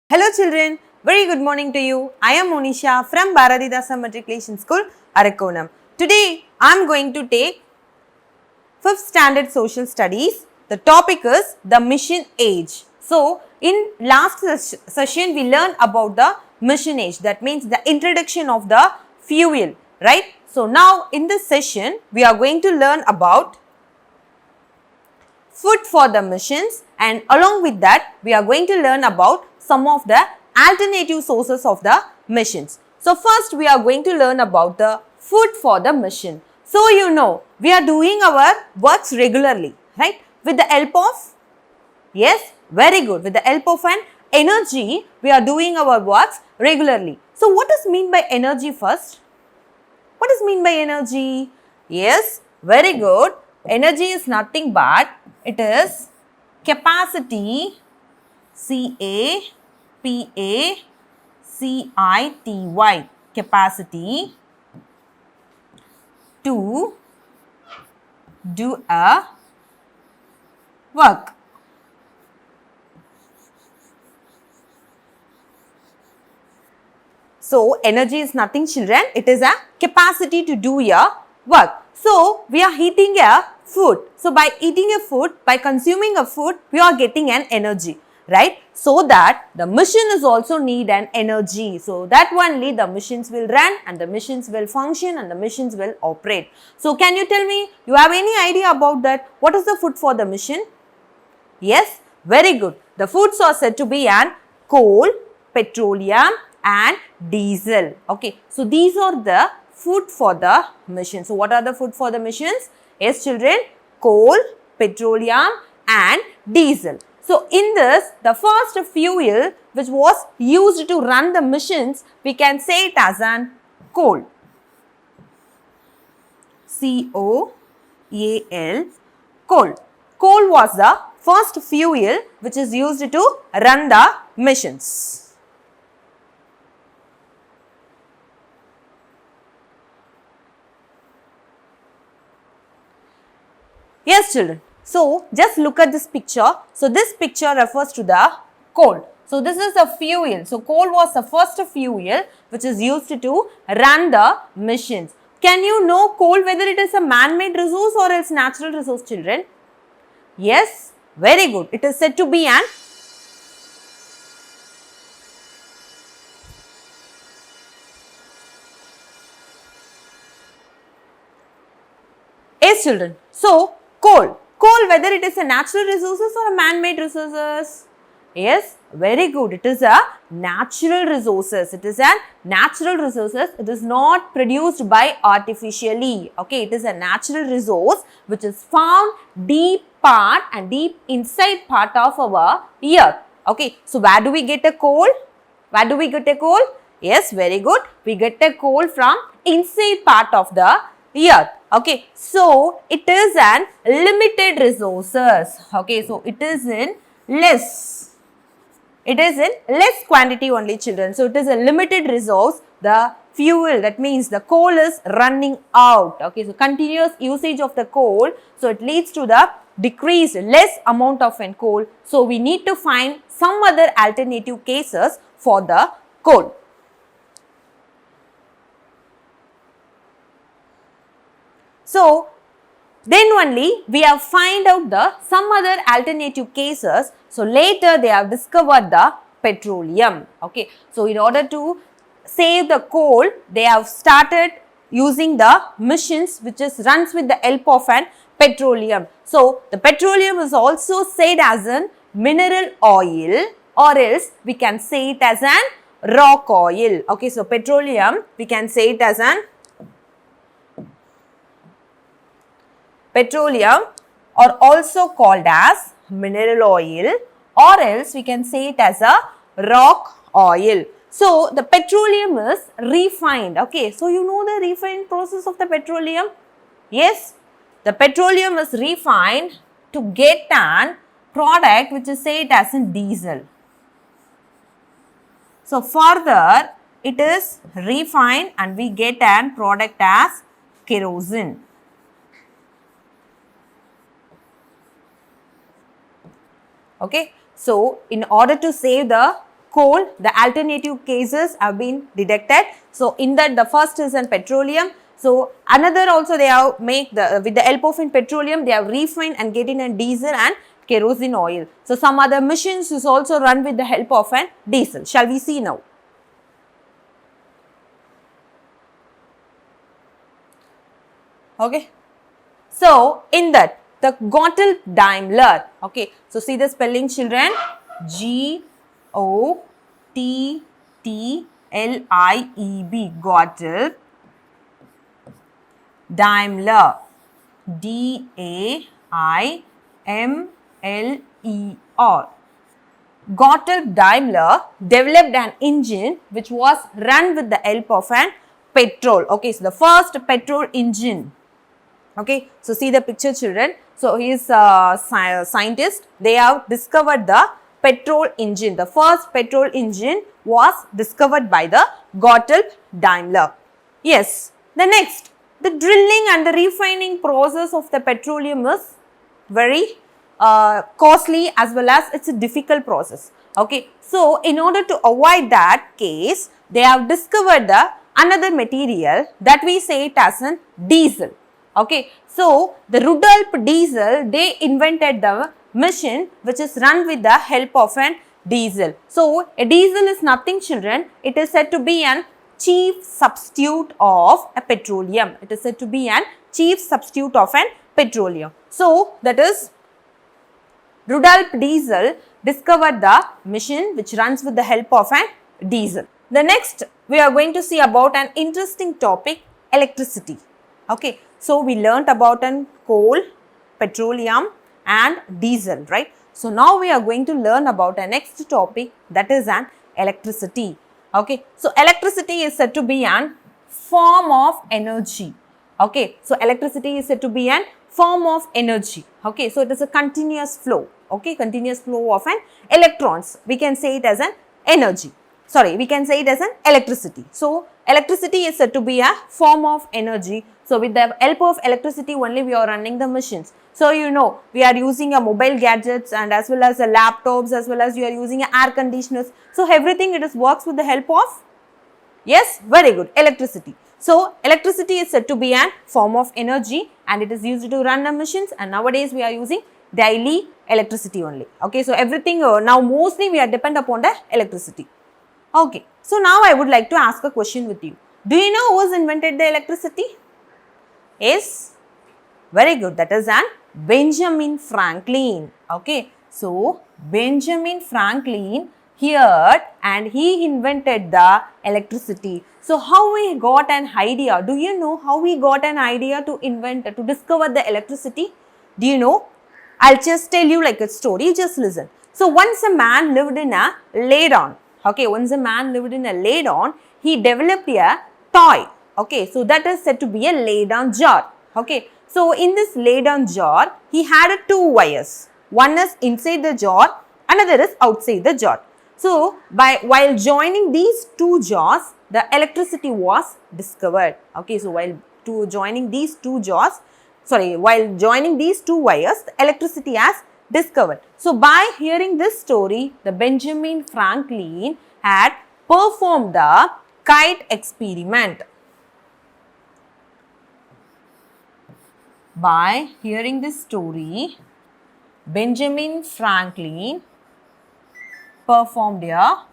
Hello children, very good morning to you. I am Monisha from Bharathidhasanar Matric School, Arakkonam. Today I am going to take 5th standard social studies. The topic is the mission age. So, in last session we learned about the mission age, that means the introduction of the fuel, right? So, now in this session we are going to learn about food for the missions, and along with that we are going to learn about some of the alternative sources of the missions. So, first we are going to learn about the food for the mission. So, you know we are doing our works regularly, right, with the help of, yes, very good, with the help of an energy we are doing our works regularly. So, what is mean by energy first? What is mean by energy? Yes, very good. Energy is nothing but it is capacity, C-A-P-A-C-I-T-Y, capacity to do a work. So, energy is nothing children, it is a capacity to do a work. So, we are eating a food. So, by eating a food, by consuming a food, we are getting an energy, right? So, that the machine is also need an energy. So, that only the machines will run and the machines will function and the machines will operate. So, can you tell me, you have any idea about that? What is the food for the machine? Yes, very good. The foods are said to be an coal, petroleum and diesel. Okay, so these are the food for the mission. So, what are the food for the missions? Yes, children, coal, petroleum and diesel. So, in this, the first fuel which was used to run the missions, we can say it as an coal. C-O-A-L, coal. Coal was the first fuel which is used to run the missions. Yes children, so just look at this picture. So, this picture refers to the coal. So, this is the fuel. So, coal was the first fuel which is used to run the missions. Can you know coal whether it is a man-made resource or else natural resource children? Yes, very good. It is said to be an yes children. So, coal whether it is a natural resources or a man-made resources? Yes, very good. It is a natural resources. It is a natural resources. It is not produced by artificially. Okay, it is a natural resource which is found deep part and deep inside part of our earth. Okay, so where do we get a coal? Where do we get a coal? Yes, very good. We get a coal from inside part of the earth. Okay, so it is an limited resources. Okay, so it is in less. It is in less quantity only children. So, it is a limited resource. The fuel, that means the coal is running out. Okay, so continuous usage of the coal. So, it leads to the decreased less amount of coal. So, we need to find some other alternative cases for the coal. So, then only we have find out the some other alternative cases. So, later they have discovered the petroleum. Okay. So, in order to save the coal, they have started using the machines which is runs with the help of an petroleum. So, the petroleum is also said as an mineral oil or else we can say it as an rock oil. Okay. So, petroleum we can say it as an petroleum or also called as mineral oil or else we can say it as a rock oil. So, the petroleum is refined. Okay. So, you know the refined process of the petroleum? Yes. The petroleum is refined to get an product which is said as in diesel. So, further it is refined and we get an product as kerosene. Okay. So, in order to save the coal, the alternative cases have been detected. So, in that the first is in petroleum. So, another also they have make the with the help of in petroleum they have refined and get in a diesel and kerosene oil. So, some other machines is also run with the help of an diesel. Shall we see now? Okay. So, in that the Gotthard Daimler, okay. So, see the spelling children, G-O-T-T-L-I-E-B, Gotthard Daimler, D-A-I-M-L-E-R. Gotthard Daimler developed an engine which was run with the help of an petrol. Okay, so the first petrol engine. Okay, so see the picture children. So he is a scientist. They have discovered the petrol engine. The first petrol engine was discovered by the Gotthard Daimler. Yes, the next, the drilling and the refining process of the petroleum is very costly as well as it's a difficult process. Okay, so in order to avoid that case, they have discovered the another material that we say it as an diesel. Okay, so the Rudolf diesel, they invented the machine which is run with the help of an diesel. So, a diesel is nothing children, it is said to be an chief substitute of a petroleum. It is said to be an chief substitute of an petroleum. So, that is Rudolf diesel discovered the machine which runs with the help of an diesel. The next we are going to see about an interesting topic, electricity. Okay, so we learnt about an coal, petroleum and diesel, right? So now we are going to learn about a next topic, that is an electricity. Okay, so electricity is said to be an form of energy. Okay, so electricity is said to be an form of energy. Okay, so it is a continuous flow. Okay, continuous flow of an electrons. We can say it as an energy. Sorry, we can say it as an electricity. So, electricity is said to be a form of energy. So, with the help of electricity only we are running the machines. So, you know, we are using a mobile gadgets and as well as a laptops, as well as you are using a air conditioners. So, everything it is works with the help of, yes, very good, electricity. So, electricity is said to be a form of energy and it is used to run the machines, and nowadays we are using daily electricity only. Okay, so everything now mostly we are depend upon the electricity. Okay, so now I would like to ask a question with you. Do you know who has invented the electricity? Yes, very good, that is an Benjamin Franklin. Okay, so Benjamin Franklin here and he invented the electricity. So how we got an idea? Do you know how we got an idea to discover the electricity? Do you know? I'll just tell you like a story, just listen. So once a man lived in a lay-down. Okay, once a man lived in a lay-down, he developed a toy. Okay, so that is said to be a lay-down jar. Okay, so in this lay-down jar, he had two wires. One is inside the jar, another is outside the jar. So, while joining these two jars, the electricity was discovered. Okay, so while joining these two wires, the electricity has discovered. So, by hearing this story, the Benjamin Franklin had performed the kite experiment. By hearing this story, Benjamin Franklin performed a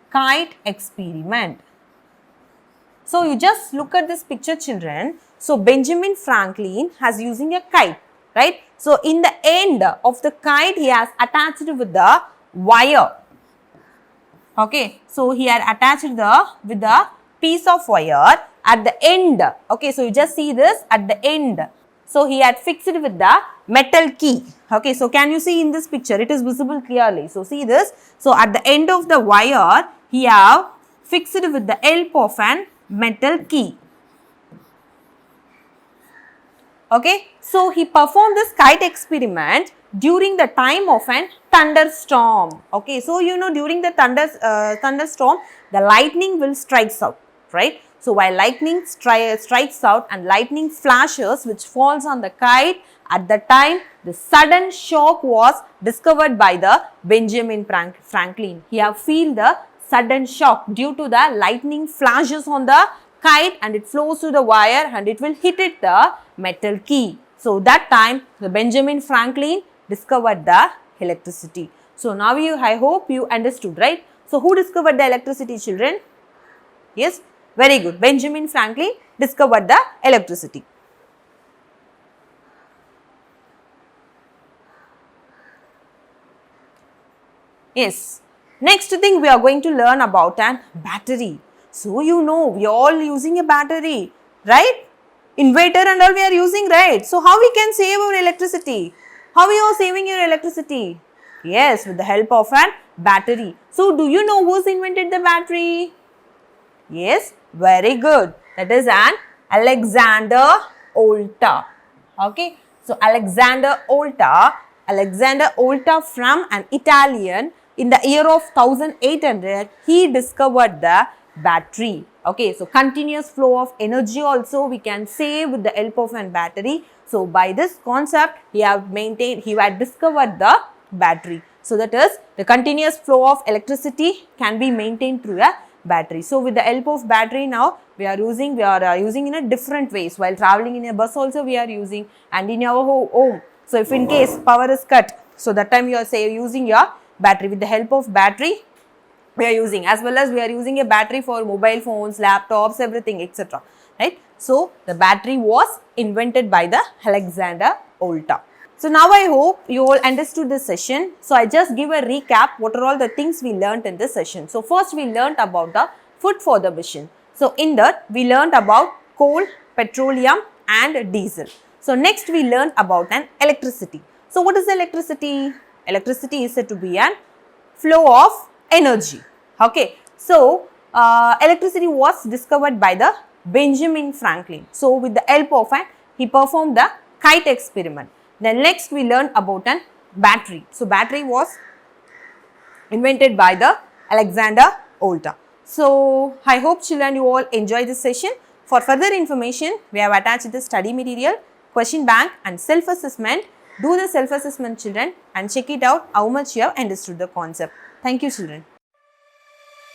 kite experiment. So, you just look at this picture children. So, Benjamin Franklin has using a kite, right? So, in the end of the kite, he has attached with the wire. Okay, so he had attached with the piece of wire at the end. Okay, so you just see this at the end. So, he had fixed it with the metal key. Okay, so can you see in this picture? It is visible clearly. So, see this. So, at the end of the wire, he have fixed it with the help of an metal key. Okay, so he performed this kite experiment during the time of an thunderstorm. Okay, so you know during the thunderstorm, the lightning will strikes out, right? So while lightning strikes out and lightning flashes which falls on the kite At the time, the sudden shock was discovered by the Benjamin Franklin. He have feel the sudden shock due to the lightning flashes on the kite and it flows through the wire and it will hit it the metal key. So, that time the Benjamin Franklin discovered the electricity. So, now I hope you understood, right? So, who discovered the electricity, children? Yes, very good. Benjamin Franklin discovered the electricity. Yes. Next thing we are going to learn about an battery. So, you know we are all using a battery, right? Inverter and all we are using, right? So, how we can save our electricity? How you are saving your electricity? Yes, with the help of an battery. So, do you know who's invented the battery? Yes, very good. That is an Alexander Volta. Okay. So, Alexander Volta from an Italian in the year of 1800, he discovered the battery. Okay, so continuous flow of energy also we can save with the help of an battery. So, by this concept, he had discovered the battery. So, that is the continuous flow of electricity can be maintained through a battery. So, with the help of battery now we are using in a different ways. While traveling in a bus also we are using, and in our home. So, if in case power is cut, so that time you are using your battery. With the help of battery we are using, as well as we are using a battery for mobile phones, laptops, everything, etc. Right. So, the battery was invented by the Alexander Volta. So, now I hope you all understood this session. So, I just give a recap what are all the things we learnt in this session. So, first we learnt about the food for the mission. So, in that we learnt about coal, petroleum and diesel. So, next we learnt about an electricity. So, what is electricity? Electricity is said to be an flow of energy. Okay. So, electricity was discovered by the Benjamin Franklin. So, with the help of he performed the kite experiment. Then next we learned about an battery. So, battery was invented by the Alexander Volta. So, I hope children you all enjoy this session. For further information, we have attached the study material, question bank and self-assessment. Do the self-assessment children and check it out how much you have understood the concept. Thank you children.